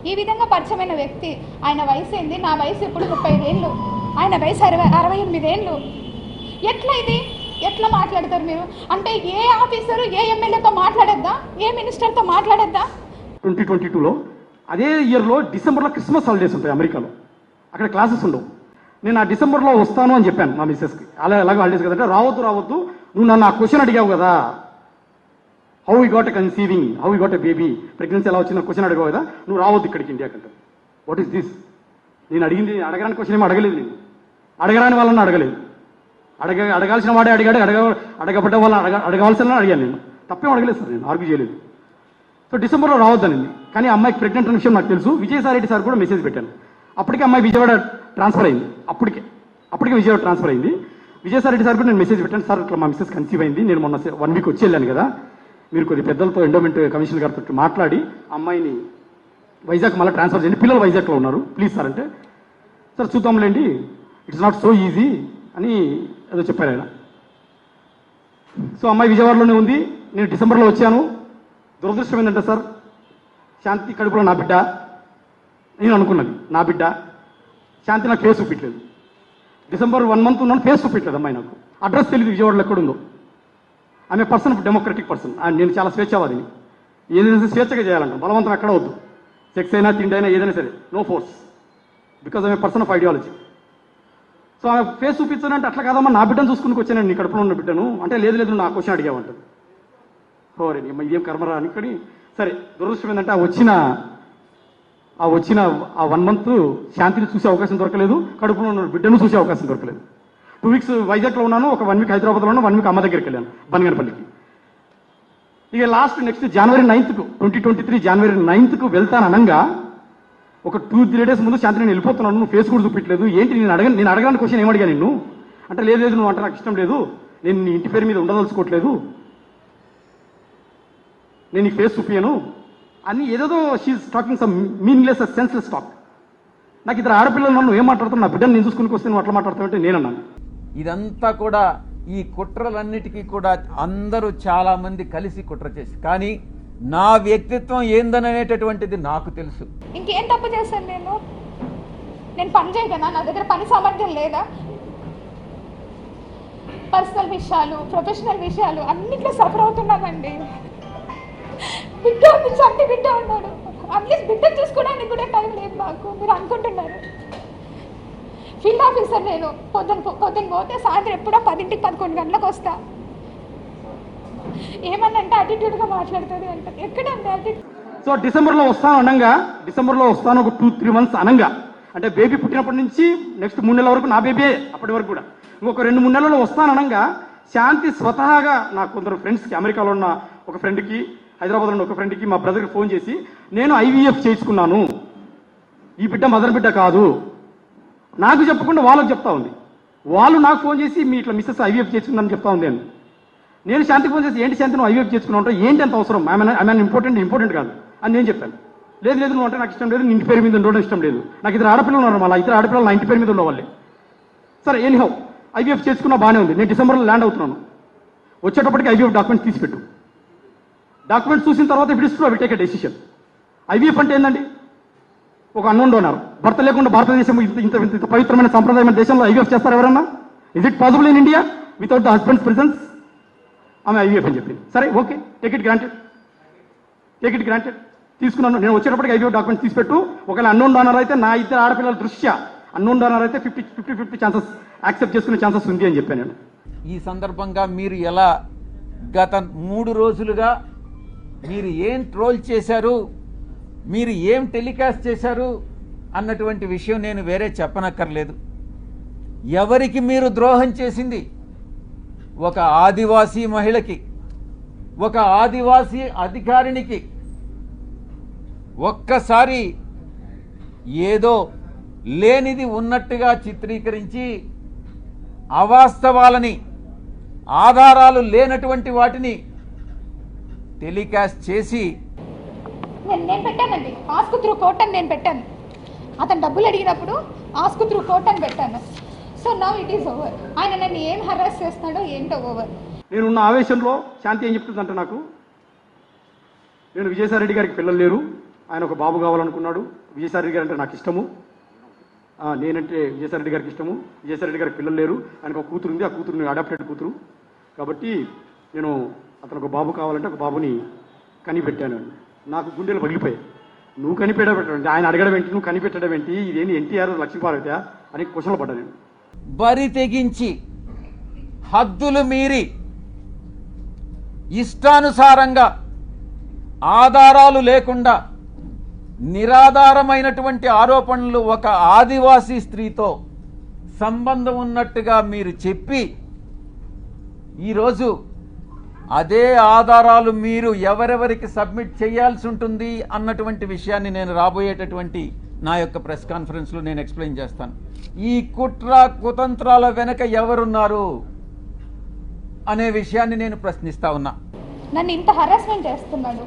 ఈ విధంగా పరిచయమైన వ్యక్తి, ఆయన వయసు ఏంది, నా వయసు ఇప్పుడు 35 ఏళ్ళు, ఆయన వయసు 68 ఏళ్ళు. ఎట్లా ఇది? ఎట్లా మాట్లాడతారు మీరు? అంటే ఏ ఆఫీసరు ఏ ఎమ్మెల్యేతో మాట్లాడద్దా, ఏ మినిస్టర్తో మాట్లాడద్దా? 2022లో అదే ఇయర్లో డిసెంబర్లో క్రిస్మస్ హాలిడేస్ ఉంటాయి అమెరికాలో, అక్కడ క్లాసెస్ ఉండవు. నేను ఆ డిసెంబర్లో వస్తాను అని చెప్పాను మా మిస్సెస్కి. ఎలాగో హాలిడేస్ కదంటే రావద్దు, నువ్వు నన్ను ఆ క్వశ్చన్ అడిగావు కదా, how you got a conceiving, how you got a baby, pregnancy ఎలా వచ్చిన క్వశ్చన్ అడిగావు కదా, నువ్వు రావద్దు ఇక్కడికి ఇండియా కంటే. What is this? నేను అడిగింది అడగరాని క్వశ్చన్ ఏమో అడగలేదు, నేను అడగరాని వాళ్ళని అడగలేదు. అడగాల్సిన వాడే అడిగాడు, అడగబడ్డ వాళ్ళని అడగాల్సిన అడిగాను. నేను తప్పేం అడగలేదు సార్, నేను ఆర్గ్యూ చేయలేదు. సో డిసెంబర్లో రావద్దనింది. కానీ అమ్మాయికి ప్రెగ్నెంట్ అనే విషయం నాకు తెలుసు. విజయసాయిరెడ్డి సార్ కూడా మెసేజ్ పెట్టాను. అప్పటికే అమ్మాయి విజయవాడ ట్రాన్స్ఫర్ అయింది. అప్పటికే విజయవాడ ట్రాన్స్ఫర్ అయింది. విజయసాయిరెడ్డి సార్ కూడా నేను మెసేజ్ పెట్టాను, సార్ ఇట్లా మా మిస్సెస్ కన్సీవ్ అయింది, నేను మొన్న 1 వీక్ వచ్చి వెళ్ళాను కదా, మీరు కొద్ది పెద్దలతో ఎండోమెంట్ కమిషనర్ గారితో మాట్లాడి అమ్మాయిని వైజాగ్ మళ్ళీ ట్రాన్స్ఫర్ చేయండి, పిల్లలు వైజాగ్లో ఉన్నారు ప్లీజ్ సార్ అంటే, సార్ చూద్దాంలేండి, ఇట్స్ నాట్ సో ఈజీ అని ఏదో చెప్పారు ఆయన. సో అమ్మాయి విజయవాడలోనే ఉంది. నేను డిసెంబర్లో వచ్చాను. దురదృష్టం ఏంటంటే సార్, శాంతి కడుపులో నా బిడ్డ, నేను అనుకున్నది నా బిడ్డ. శాంతి నాకు ఫేస్ చూపించలేదు. డిసెంబర్ 1 మంత్ ఉన్నాను, ఫేస్ చూపించలేదు అమ్మాయి. నాకు అడ్రస్ తెలియదు విజయవాడలో ఎక్కడుందో. ఆమె పర్సన్ డెమోక్రటిక్ పర్సన్. నేను చాలా స్వేచ్ఛవాదిని, ఏదైనా స్వేచ్ఛగా చేయాలంటాను, బలవంతం ఎక్కడ వద్దు. సెక్స్ అయినా తిండి అయినా ఏదైనా సరే, నో ఫోర్స్, బికాజ్ ఆమె పర్సన్ ఆఫ్ ఐడియాలజీ. సో ఆమె ఫేస్ చూపించానంటే అట్లా కాదమ్మా, నా బిడ్డను చూసుకుని వచ్చాను నీ కడుపులో ఉన్న బిడ్డను అంటే, లేదు నా క్వశ్చన్ అడిగామంటారు. ఓరే ఇదేం కర్మరా అని. సరే దురదృష్టం ఏంటంటే ఆ వచ్చిన 1 మంత్ శాంతిని చూసే అవకాశం దొరకలేదు, కడుపులో ఉన్న బిడ్డను చూసే అవకాశం దొరకలేదు. 2 వీక్స్ వైజాగ్లో ఉన్నాను, ఒక 1 వీక్ హైదరాబాద్లో ఉన్నాను, 1 వీక్ అమ్మ దగ్గరికి వెళ్ళాను బనగనపల్లికి. ఇక నెక్స్ట్ జనవరి 9th 2023 జనవరి 9th వెళ్తాను అనగా ఒక 2-3 days ముందు శాంతి నేను వెళ్ళిపోతున్నాను, నువ్వు ఫేస్ కూడా చూపించలేదు, ఏంటి నేను అడగడానికి క్వశ్చన్ ఏమడిగా నిన్ను అంటే, లేదు నువ్వు అంటే నాకు ఇష్టం లేదు, నేను నీ ఇంటి పేరు మీద ఉండదలుచుకోవట్లేదు, నేను నీ ఫేస్ చూపించను అని ఏదేదో she talking some meaningless senseless talk. నాకు ఇద్దరు ఆడపిల్లలు నన్ను ఏం మాట్లాడుతున్నా, నా బిడ్డను నేను చూసుకుని వస్తే నువ్వు అట్లా మాట్లాడుతావంటే నేనన్నాను. ఇదంతా కూడా ఈ కుట్రలన్నిటికీ కూడా అందరూ చాలా మంది కలిసి కుట్ర చేసి, కానీ నా వ్యక్తిత్వం ఏందనేటటువంటిది నాకు తెలుసు. ఇంకేం తప్పు చేశాను నేను పని చేయగలనా? నా దగ్గర పని సామర్థ్యం లేదా? పర్సనల్ విషయాలు, ప్రొఫెషనల్ విషయాలు అన్నిట్లో సఫర్ అవుతున్నానండి. బిడ్డ చంటి బిడ్డ ఉన్నాడు, అట్లీస్ట్ బిడ్డ చూసుకోవడానికి కూడా టైం లేదు నాకు. మీరు అనుకుంటున్నారు ఫీల్డ్ ఆఫీసర్ నేను, పొద్దున్న పోతే సాయంత్రం ఎప్పుడో 10-11 గంటలకు వస్తా. ఏమన్నంటే అటిట్యూడ్గా మాట్లాడుతుంది అంటారు. ఎక్కడండి అటిట్యూడ్? సో డిసెంబర్లో వస్తాను ఒక 2-3 months అనంగా, అంటే బేబీ పుట్టినప్పటి నుంచి నెక్స్ట్ 3 నెలల వరకు నా బేబీ, అప్పటి వరకు కూడా ఇంకొక 2-3 నెలల్లో వస్తాననంగా శాంతి స్వతహాగా నాకు కొందరు ఫ్రెండ్స్కి, అమెరికాలో ఉన్న ఒక ఫ్రెండ్కి, హైదరాబాద్లో ఉన్న ఒక ఫ్రెండ్కి, మా బ్రదర్కి ఫోన్ చేసి, నేను IVF చేసుకున్నాను, ఈ బిడ్డ మదర్ బిడ్డ కాదు, నాకు చెప్పకుండా వాళ్ళకి చెప్తా ఉంది. వాళ్ళు నాకు ఫోన్ చేసి మీ ఇట్లా మిస్సెస్ IVF చేసుకుందని చెప్తా ఉంది. నేను శాంతికి ఫోన్ చేసి, ఏంటి శాంతి నువ్వు IVF చేసుకున్నావు అంటే, ఏంటి అంత అవసరం, ఐ ఇంపార్టెంట్ కాదు అని నేను చెప్పాను. లేదు నువ్వు అంటే నాకు ఇష్టం లేదు, నీ ఇంటి పేరు మీద ఉండడం ఇష్టం లేదు, నాకు ఇద్దరు ఆడపిల్లలు ఉన్నారు, మళ్ళీ ఇద్దరు ఆడపిల్లలు నా ఇంటి పేరు మీద ఉండవాళ్ళే. సరే ఎనీహౌ IVF చేసుకున్నా బాగానే ఉంది. నేను డిసెంబర్లో ల్యాండ్ అవుతున్నాను. వచ్చేటప్పటికి IVF డాక్యుమెంట్స్ తీసిపెట్టు. డాక్యుమెంట్స్ చూసిన తర్వాత ఇప్పుడు ఇస్తూ అవి టేక్ ఎ డెసిషన్. IVF అంటే ఏంటండి? ఒక అన్నోన్ డోనర్, భర్త లేకుండా భారతదేశం ఇంత పవిత్రమైన సంప్రదాయమైన దేశంలో IVF చేస్తారు ఎవరన్నా? Is it possible in India without the husbands presence? ఆమె IVF అని చెప్పింది. సరే ఓకే, టేక్ ఇట్ గ్రాంటెడ్ తీసుకున్నాను. నేను వచ్చేటప్పటికి IVF డాక్యుమెంట్స్ తీసిపెట్టు. ఒకవేళ అన్నోన్ డోనర్ అయితే నా ఇద్దరు ఆడపిల్లల దృష్ట్యా అన్నోన్ డోనర్ అయితే 50-50 ఛాన్సెస్ యాక్సెప్ట్ చేసుకునే ఛాన్సెస్ ఉంది అని చెప్పాను నేను. ఈ సందర్భంగా మీరు ఎలా గత 3 రోజులుగా మీరు ఏం ట్రోల్ చేశారు, మీరు ఏం టెలికాస్ట్ చేశారు అన్నటువంటి విషయం నేను వేరే చెప్పనక్కర్లేదు. ఎవరికి మీరు ద్రోహం చేసింది? ఒక ఆదివాసీ మహిళకి, ఒక ఆదివాసీ అధికారినికి ఒక్కసారి ఏదో లేనిది ఉన్నట్టుగా చిత్రీకరించి అవాస్తవాలని, ఆధారాలు లేనటువంటి వాటిని టెలికాస్ట్ చేసి, నేను పెట్టానండి ఆస్క్ త్రూ కోర్ట్ అని నేను పెట్టాను. అతను డబ్బులు అడిగినప్పుడు ఆస్క్ త్రూ కోర్ట్ అని పెట్టాను. So now it is over. ఆయన నన్ను ఏం హరాస్ చేస్తాడో ఏంటో ఓవర్. నేనున్న ఆవేశంలో శాంతి ఏం చెప్తుందంటే, నాకు నేను విజయసాయిరెడ్డి గారికి పిల్లలు లేరు, ఆయన ఒక బాబు కావాలనుకున్నాడు. విజయసాయి రెడ్డి గారు అంటే నాకు ఇష్టము, నేనంటే విజయసాయి రెడ్డి గారికి ఇష్టము. విజయసాయి రెడ్డి గారికి పిల్లలు లేరు, ఆయనకు ఒక కూతురు ఉంది, ఆ కూతురుని అడాప్టెడ్ కూతురు. కాబట్టి నేను అతను ఒక బాబు కావాలంటే ఒక బాబుని కనిపెట్టాను. నాకు గుండెలు పగిలిపోయాయి. నువ్వు కనిపెట్టడం, ఆయన అడగడం ఏంటి, నువ్వు కనిపెట్టడం ఏంటి, ఇదేంటి ఎన్టీఆర్ లక్ష్మీపార్వతి అని క్వశ్చన్లు పడ్డా నేను. బరి తెగించి హద్దులు మీరి ఇష్టానుసారంగా ఆధారాలు లేకుండా నిరాధారమైనటువంటి ఆరోపణలు ఒక ఆదివాసీ స్త్రీతో సంబంధం ఉన్నట్టుగా మీరు చెప్పి ఈరోజు అదే ఆధారాలు మీరు ఎవరెవరికి సబ్మిట్ చేయాల్సి ఉంటుంది అన్నటువంటి విషయాన్ని నేను రాబోయేటటువంటి నా యొక్క ప్రెస్ కాన్ఫరెన్స్లో నేను ఎక్స్ప్లెయిన్ చేస్తాను. ఈ కుట్ర కుతంత్రాల వెనక ఎవరున్నారు అనే విషయాన్ని నేను ప్రశ్నిస్తా ఉన్నా. నన్ను ఇంత హరాస్మెంట్ చేస్తున్నాడు,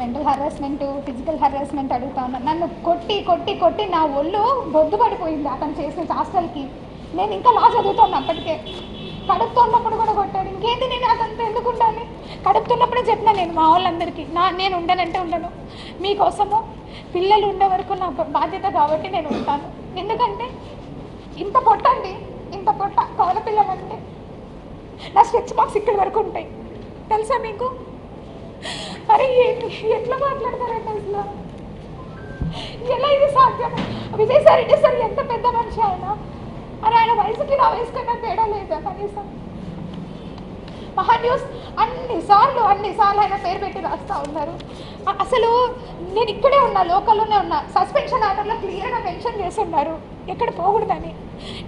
మెంటల్ హరాస్మెంట్, ఫిజికల్ హరాస్మెంట్ అడుగుతా ఉన్నాను. నన్ను కొట్టి కొట్టి కొట్టి నా ఒళ్ళు బొద్దు పడిపోయింది అతను చేసిన హాస్టల్కి. నేను ఇంకా లా చదువుతాను అప్పటికే. కడుపుతున్నప్పుడు కూడా కొట్టాడు. ఇంకేంటి నేను అతనితో ఎందుకు ఉండాలి? కడుపుతున్నప్పుడే చెప్పినా నేను మా వాళ్ళందరికీ, నేను ఉండనంటే ఉండను, మీకోసము పిల్లలు ఉండే వరకు నా బాధ్యత కాబట్టి నేను ఉంటాను. ఎందుకంటే ఇంత పొట్టండి, ఇంత పొట్ట కవల పిల్లలంటే నా స్ట్రెచ్ మార్క్స్ ఇక్కడి వరకు ఉంటాయి, తెలుసా మీకు? అరే ఎట్లా మాట్లాడతారంటే అసలు ఎలా ఇది సాధ్యం? విజయసాయి రెడ్డి సార్ ఎంత పెద్ద మనిషి ఆయన. అరే ఆయన వయసుకి నా వయసుకన్నా తేడా లేదా కనీసం? మహాన్యూస్ అన్నిసార్లు ఆయన పేరు పెట్టి రాస్తూ ఉన్నారు. అసలు నేను ఇక్కడే ఉన్నా, లోకల్లోనే ఉన్నా. సస్పెన్షన్ ఆర్డర్లో క్లియర్గా మెన్షన్ చేసి ఉన్నారు ఎక్కడ పోకూడదని.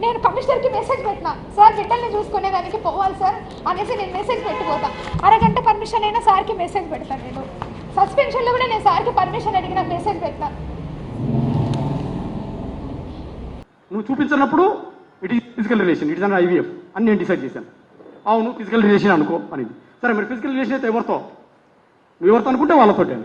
నేను కమిషనర్కి మెసేజ్ పెట్టినా, సార్ బిడ్డల్ని చూసుకునేదానికి పోవాలి సార్ అనేసి నేను మెసేజ్ పెట్టిపోతా. అరగంట పర్మిషన్ అయినా సార్కి మెసేజ్ పెడతాను. నేను సస్పెన్షన్లో కూడా నేను సార్కి పర్మిషన్ అడిగిన మెసేజ్ పెట్టినా. నువ్వు చూపించినప్పుడు it is physical relation, it is an IVF అని నేను డిసైడ్ చేశాను. అవును ఫిజికల్ రిలేషన్ అనుకో అనేది. సరే మరి ఫిజికల్ రిలేషన్ అయితే ఎవరితో? నువ్వు ఎవరితో అనుకుంటే వాళ్ళతోటే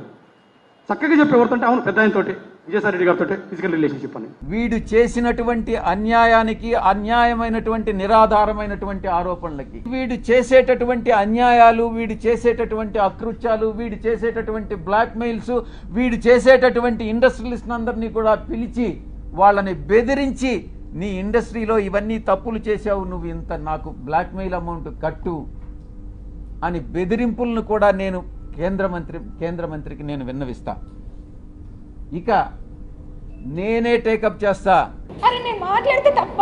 చక్కగా చెప్పి. ఎవరితో అంటే అవును పెద్ద ఆయనతోటి, విజయసాయి రెడ్డి గారితో ఫిజికల్ రిలేషన్షిప్ అని. వీడు చేసినటువంటి అన్యాయానికి, అన్యాయమైనటువంటి నిరాధారమైనటువంటి ఆరోపణలకి, వీడు చేసేటటువంటి అన్యాయాలు, వీడు చేసేటటువంటి అకృత్యాలు, వీడు చేసేటటువంటి బ్లాక్మెయిల్స్, వీడు చేసేటటువంటి ఇండస్ట్రియలిస్ట్ అందరినీ కూడా పిలిచి వాళ్ళని బెదిరించి నీ ఇండస్ట్రీలో ఇవన్నీ తప్పులు చేశావు, నువ్వు ఇంత నాకు బ్లాక్మెయిల్ అమౌంట్ కట్టు అని బెదిరింపులను కూడా నేను కేంద్ర మంత్రికి నేను విన్నవిస్తా. ఇక నేనే టేకప్ చేస్తా. అరే నేను మాట్లాడితే తప్ప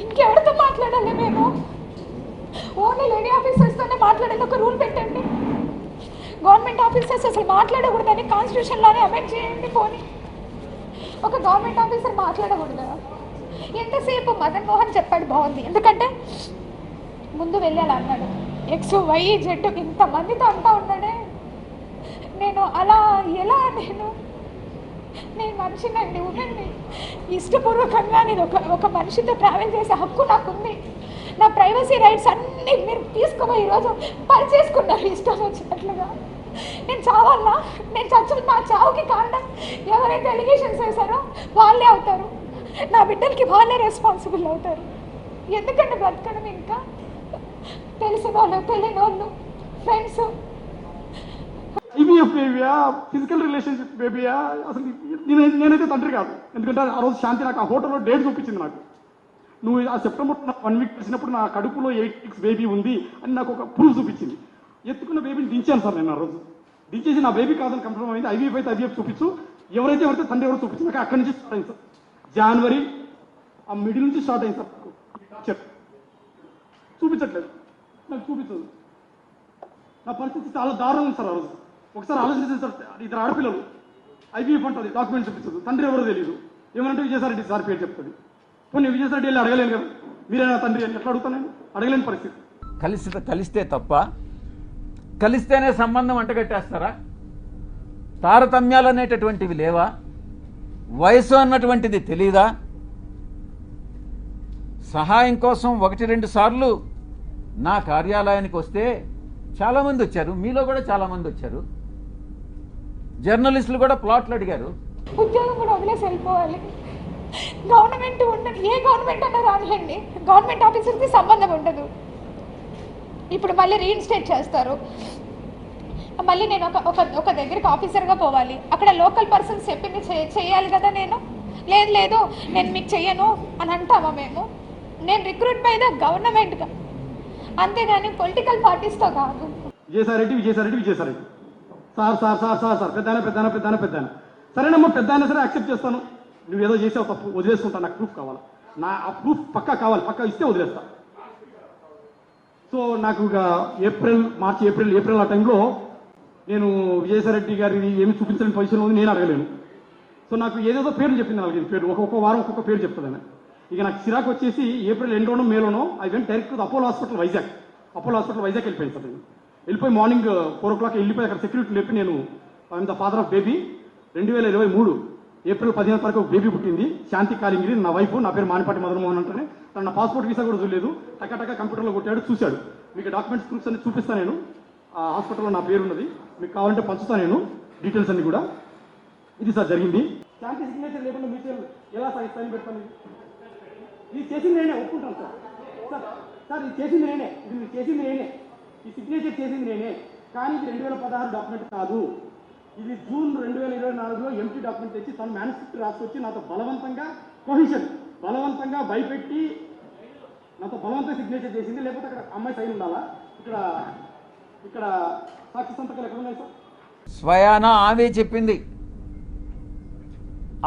ఇంకెవరితో మాట్లాడాలి? మేము ఓన్లీ లేడీ ఆఫీసర్స్తోనే మాట్లాడేది ఒక రూల్ పెట్టండి. గవర్నమెంట్ ఆఫీసర్స్ అసలు మాట్లాడకూడదని కాన్స్టిట్యూషన్లోనే అమెండ్ చేయండి. పోనీ ఒక గవర్నమెంట్ ఆఫీసర్ మాట్లాడకూడదా? ఎంతసేపు మదన్ మోహన్ చెప్పాడు బాగుంది, ఎందుకంటే ముందు వెళ్ళాలి అన్నాడు. XYZ ఇంతమందితో అంటా ఉన్నాడే. నేను అలా ఎలా నేను మనిషినండి, ఉండండి. ఇష్టపూర్వకంగా నేను ఒక మనిషితో ట్రావెల్ చేసే హక్కు నాకుంది. నా ప్రైవసీ రైట్స్ అన్నీ మీరు తీసుకుపోయి ఈరోజు పరిచేసుకున్నారు ఇష్టం వచ్చినట్లుగా. నేను చావాలా? నేను నా చావుకి కారణం ఎవరైతే ఎలిగేషన్స్ వేశారో వాళ్ళే అవుతారు. నా బిడ్డలకి వాళ్ళే రెస్పాన్సిబుల్ అవుతారు. ఎందుకంటే బ్రతకడం ఇంకా తెలిసిన వాళ్ళు, తెలియని వాళ్ళు, ఫ్రెండ్స్. IVF బేబీయా, ఫిజికల్ రిలేషన్షిప్ బేబీయా? అసలు నేనైతే తండ్రి కాదు. ఎందుకంటే ఆ రోజు శాంతి నాకు ఆ హోటల్లో డేట్ చూపించింది. నాకు నువ్వు ఆ సెప్టెంబర్ 1 వీక్ వచ్చినప్పుడు నా కడుపులో 8 weeks బేబీ ఉంది అని నాకు ఒక ప్రూఫ్ చూపించింది. ఎత్తుకున్న బేబీని దించాను సార్ నేను. ఆ రోజు దించేసి నా బేబీ కాదని కన్ఫర్మ్ అయింది. IVF అయితే IVF చూపించు, ఎవరైతే తండ్రి ఎవరో చూపించు. నాకు అక్కడి నుంచి స్టార్ట్ అయింది సార్. జనవరి ఆ మిడిల్ నుంచి స్టార్ట్ అయింది సార్. చూపించట్లేదు, నాకు చూపించదు. నా పరిస్థితి చాలా దారుణం ఉంది సార్. ఆ రోజు ఒకసారి ఆలోచించింది సార్. 2 ఆడపిల్లలు, IVF అంటుంది, డాక్యుమెంట్ చూపించదు, తండ్రి ఎవరో తెలియదు. ఏమంటే విజయసాయి రెడ్డి సార్ పేరు చెప్తుంది. పోనీ విజయసాయి రెడ్డి వెళ్ళి అడగలేను కదా, మీరైనా తండ్రి అని ఎట్లా అడుగుతాను? నేను అడగలేని పరిస్థితి. కలిస్తే తప్ప, కలిస్తేనే సంబంధం అంటగట్టేస్తారా? తారతమ్యాలు అనేటటువంటివి లేవా? వయసు అన్నటువంటిది తెలీదా? సహాయం కోసం 1-2 సార్లు నా కార్యాలయానికి వస్తే చాలామంది వచ్చారు. మీలో కూడా చాలామంది వచ్చారు. జర్నలిస్టులు కూడా ప్లాట్లు అడిగారు. ఉద్యోగం కూడా వదిలేసి వెళ్ళిపోవాలి. గవర్నమెంట్ ఉండదు, ఏ గవర్నమెంట్ అన్నా రానియండి, గవర్నమెంట్ ఆఫీసర్కి సంబంధం ఉండదు. ఇప్పుడు మళ్ళీ రీఇన్స్టేట్ చేస్తారు. మళ్ళీ నేను ఒక దగ్గరికి ఆఫీసర్గా పోవాలి, అక్కడ లోకల్ పర్సన్స్ చెప్పింది చేయాలి కదా. లేదు నేను మీకు చెయ్యను అని అంటామా మేము? నేను రిక్రూట్ బై ద గవర్నమెంట్గా, అంతేగాని పొలిటికల్ పార్టీస్తో కాదు. విజయసాయిరెడ్డి సార్ పెద్ద సరేనమ్మా, పెద్ద అయినా సరే యాక్సెప్ట్ చేస్తాను. నువ్వు ఏదో చేసావు తప్పు, వదిలేసుకుంటా. నాకు ప్రూఫ్ కావాలి, ఆ ప్రూఫ్ పక్కా కావాలి, పక్కా ఇస్తే వదిలేస్తా. సో నాకు ఇక మార్చి ఏప్రిల్ ఆ టైంలో నేను విజయసాయిరెడ్డి గారిని ఏమి చూపించలేని పొజిషన్లో ఉంది, నేను అడగలేను. సో నాకు ఏదేదో పేర్లు చెప్పింది, 4 పేర్లు, ఒక్కొక్క వారం ఒక్కొక్క పేరు చెప్తుందని. ఇక నాకు చిరాకు వచ్చేసి ఏప్రిల్ ఎండ్లోనో మేలోనో I went direct to Apollo hospital Vizag వెళ్ళిపోయింది సార్. నేను వెళ్ళిపోయి మార్నింగ్ 4 o'clock వెళ్ళిపోయి అక్కడ సెక్యూరిటీ లేపి నేను I'm the father of baby 2023 April 15 తారీఖు బేబీ పుట్టింది, శాంతి కాలింగిరి నా వైఫ్, నా పేరు మానిపాటి మదన్మోహన్ అంటేనే. తన నా పాస్పోర్ట్ వీసా కూడా చూడలేదు, టక్క కంప్యూటర్లో కొట్టాడు, చూశాడు. మీకు డాక్యుమెంట్స్ ప్రూఫ్స్ అన్ని చూపిస్తాను నేను, ఆ హాస్పిటల్లో నా పేరు ఉన్నది, మీకు కావాలంటే పంచుతాను నేను డీటెయిల్స్ అన్ని కూడా. ఇది సార్ జరిగింది. శాంతి సిగ్నేచర్ లేకుండా మ్యూచువల్ ఎలా సైన్ పెడతాను? ఇది చేసింది నేనే, ఒప్పుకుంటాను సార్ ఇది చేసింది నేనే, ఈ సిగ్నేచర్ చేసింది నేనే. కానీ ఇది 2016 డాక్యుమెంట్ కాదు, ఇది జూన్ 2024లో ఎంటీ డాక్యుమెంట్ తెచ్చి తను మేనిఫెస్టో రాసుకొచ్చి నాతో బలవంతంగా భయపెట్టి నాతో బలవంతంగా సిగ్నేచర్ చేసింది. లేకపోతే అక్కడ అమ్మాయి సైన్ ఉండాలా? ఇక్కడ సాక్షి సంతకాలు ఎక్కడ ఉన్నాయి సార్? స్వయాన ఆమె చెప్పింది,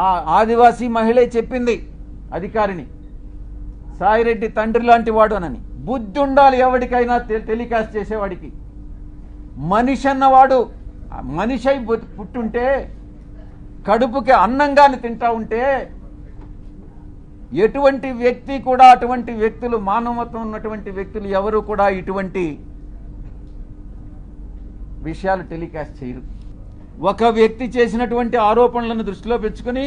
ఆ ఆదివాసీ మహిళే చెప్పింది అధికారిని, సాయిరెడ్డి తండ్రి లాంటి వాడు అని. బుద్ధి ఉండాలి ఎవరికైనా, టెలికాస్ట్ చేసేవాడికి. మనిషి అన్నవాడు మనిషి అయి పుట్టుంటే, కడుపుకి అన్నంగాని తింటా ఉంటే, ఎటువంటి వ్యక్తి కూడా, అటువంటి వ్యక్తులు, మానవత్వం ఉన్నటువంటి వ్యక్తులు ఎవరు కూడా ఇటువంటి విషయాలు టెలికాస్ట్ చేయరు. ఒక వ్యక్తి చేసినటువంటి ఆరోపణలను దృష్టిలో పెంచుకొని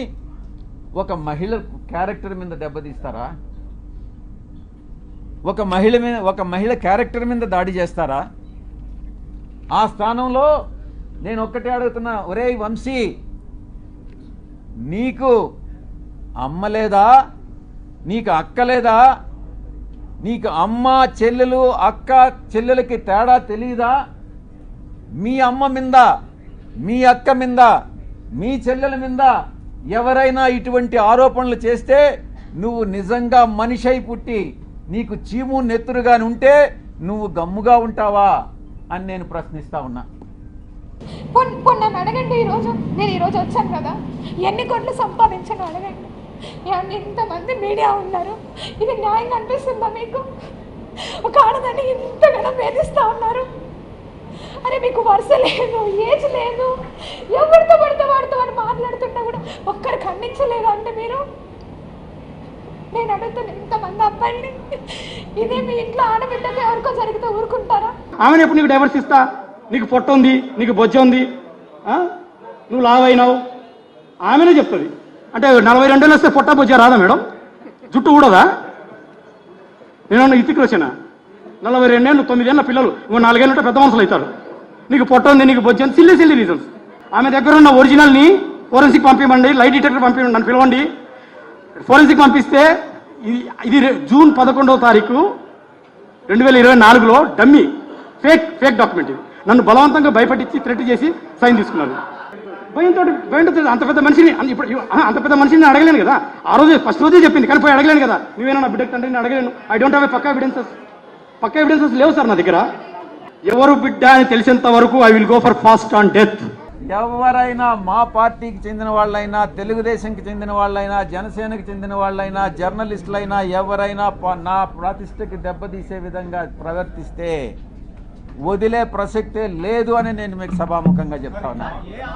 ఒక మహిళ క్యారెక్టర్ మీద దెబ్బతీస్తారా? ఒక మహిళ క్యారెక్టర్ మీద దాడి చేస్తారా? ఆ స్థానంలో నేను ఒక్కటే అడుగుతున్నా, ఒరేయ్ వంశీ, నీకు అమ్మ లేదా? నీకు అక్క లేదా? నీకు అమ్మ చెల్లెలు, అక్క చెల్లెలకి తేడా తెలియదా? మీ అమ్మ మీద, మీ అక్క మీద, మీ చెల్లెల మీద ఎవరైనా ఇటువంటి ఆరోపణలు చేస్తే నువ్వు నిజంగా మనిషి అయి పుట్టి నీకు చీము నెత్తురుగాని ఉంటే నువ్వు గమ్ముగా ఉంటావా అని నేను ప్రశ్నిస్తా ఉన్నా. నన్ను అడగండి, నేను ఈరోజు వచ్చాను కదా, ఎన్ని కోట్లు సంపాదించాను అడగండి. ఇంతమంది మీడియా ఉన్నారు, ఇది న్యాయంగా అనిపిస్తుందా మీకు? ఒక ఆడదాన్ని ఇంతగానో వేధిస్తూ ఉన్నారు. అరే మీకు వరుస లేదు, ఏజ్ లేదు, ఎవరితో పడితే వాడితో అని మాట్లాడుతున్నా కూడా ఒక్కరు ఖండించలేదు అంటే మీరు? నేను అడుగుతాను, ఇంతమంది అబ్బాయిని, ఇదే మీ ఇంట్లో ఆడబిడ్డకి ఎవరికో జరిగితే ఊరుకుంటారా? ఆమెను ఎప్పుడు నీకు డైవర్స్ ఇస్తా, నీకు పొట్ట ఉంది, నీకు బొజ్జ ఉంది, నువ్వు లావైనావు, ఆమెనే చెప్తుంది. అంటే 42 ఏళ్ళు వస్తే పొట్ట బొజ్జ రాదా మేడం? జుట్టు కూడదా? నేను ఇతికి వచ్చానా? 42 ఏళ్ళు, 9 ఏళ్ళ పిల్లలు, 4 ఏళ్ళు పెద్ద మనుషులు అవుతారు. నీకు పొట్ట ఉంది, నీకు బొజ్జ ఉంది, సిల్లీ రీజన్స్. ఆమె దగ్గర ఉన్న ఒరిజినల్ని ఫోరెన్సిక్ పంపించండి, లైట్ డిటెక్టర్ పంపించండి, నన్ను పిలవండి. ఫోరెన్సిక్ పంపిస్తే ఇది జూన్ 11వ తారీఖు 2024లో డమ్మీ ఫేక్ డాక్యుమెంట్. ఇది నన్ను బలవంతంగా భయపెట్టించి థ్రెట్ చేసి సైన్ తీసుకున్నారు. భయంతో అంత పెద్ద మనిషిని నేను అడగలేను కదా. ఆ రోజు ఫస్ట్ రోజే చెప్పింది, కానీ పోయి అడగలేను కదా. నువ్వేనా నా బిడ్డకు తండ్రి? నేను అడగలేను. ఐ డోంట్ హ్యావ్ ఏ పక్కా ఎవిడెన్సెస్ లేవు సార్ నా దగ్గర. ఎవరు బిడ్డ అని తెలిసేంత వరకు I will go for fast on death. ఎవరైనా, మా పార్టీకి చెందిన వాళ్ళైనా, తెలుగుదేశంకి చెందిన వాళ్ళైనా, జనసేనకి చెందిన వాళ్ళైనా, జర్నలిస్టులైనా, ఎవరైనా నా ప్రతిష్టకి దెబ్బతీసే విధంగా ప్రవర్తిస్తే వదిలే ప్రసక్తే లేదు అని నేను మీకు సభాముఖంగా చెప్తా ఉన్నా.